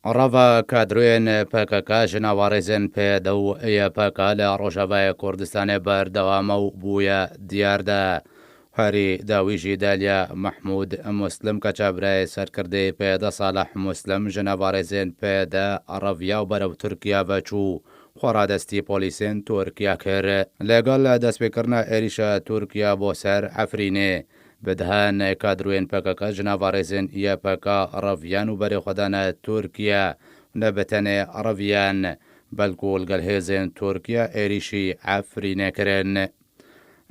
رافا کادروین پکک ژناوارێزن پێدەوە پەکە لە ڕۆژەڤای کوردستانی بەردەوامە و بووە دیاردا. هەری داویژی دالیا محمود مسلم کە چابرای سەرکردی پێدە ساڵح مسلم ژنەوارێزن پێدە ڕەڤیا و بەرەو تورکیا بەچوو. خۆڕادەستی پۆلیسێن تورکیا کرد لەگەڵ دەستپێکردنە عێریشە تورکیا بۆ سەر ئەفرینێ. بدهان کادروین پکک ژناوارێزن یەپەکە ڕەڤیان و بەرێخۆدانە تورکیا نەبەتەنێ ڕەڤیان بەلکو لەگەڵ هێزên تورکیا عێریشی ئەفرینێکردن.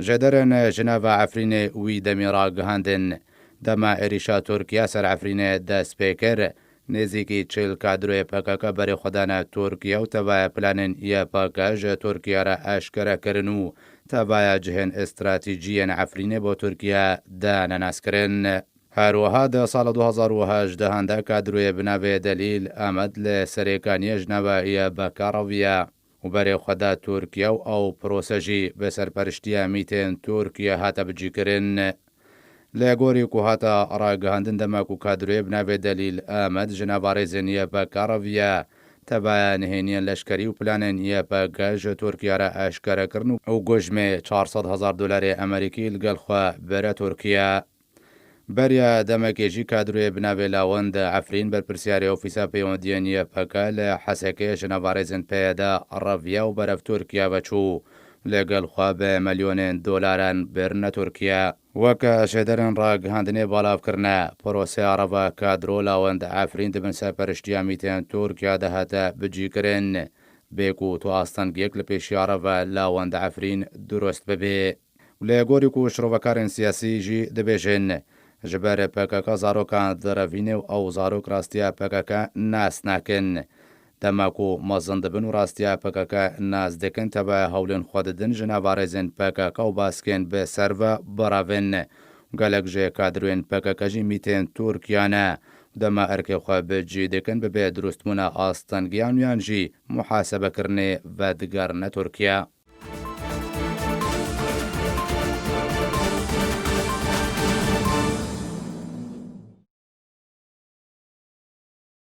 ژێدەرن ژنەڤە ئەفرینێ وی دەمی ڕاگەهاندن دەما عێریشە تورکیا سەر ئەفرینێ دەست پێ کرد. نێزیکی 40 کادروێ پەکەکە بەرێخۆدانە تورکیا و تەڤایە پلانن یەپەکەژ تورکیارە ئاشکرەکردن و تەڤایە جهێن ئستراتیجیەن ئەفرینێ بۆ تورکیا دانەناسکردن. هەروەها دە ساڵە 2018 کادروێ بناوێ دەلیل ئەمەد لە سەرێکانیە ژنەڤە یەپەکە ڕەڤیا و بەرێخۆدا تورکیا و ئەو پرۆسەژی بەسەرپەرشتیە میتێن تورکیا هاتە بجیکردن. لە گۆری و هاتە ڕاگەهاندن دەماک و کادروێ بناوێ دەلیل ئەمەد ژنەوارێزن یەپەکە ڕەڤیا تەڤایە نهێنیە لەشکری و پلانێن یەپەکەژ تورکیارە ئاشکرەکردن و ئەو گۆژمێ 400,000 دلاری ئەمریکی لەگەڵخوا بەرە تورکیا. بەریە دەمەکێژی کادروێ بناوێ لاوەند ئەفرین بەرپرسیاری ئۆفیسا پەیوەندیان یەپەکە لە حەسەکەی ژنەوارێزن پێدا ڕەڤیا و بەرەف تورکیا بەچوو لەگەڵخوا بە مەلیۆنێن دۆلاران بێرنە تورکیا. وەکە شێدەرن ڕاگەهاندنێ باڵاوکردنە پرۆسەی ڕەڤە کادرۆ لاوەند ئەفرین دەبن سەرپەرشتیە میتێن تورکیا دەهاتە بجیکردن بێک و تو ئاستەنگێک لە پێشی ڕەڤە لاوەند ئەفرین دروست ببێ. لە گۆری و شرۆڤەکارن سیاسیژی دەبێژن ژبەر پەکەکە زارۆکان دەرەڤینێ و ئەو زارۆک ڕاستیە پەکەکە ناس ناکەن. دەماک و مەزن دەبن و ڕاستیە پەکەکە ناز دەکەن تەبە هەولێن خۆدەدن ژنەوارێزن پەکەکە و باسکێن بێ سەرڤە بەڕاڤێن گەلک ژێ کادروێن پەکەکەژی میتێن تورکیانە دەما ئەرکێخوا بەجێ دەکەن ببێ دروستبوونە ئاستەنگیان یانژی محاسەبەکردنێ ڤەدگەرنە تورکیا.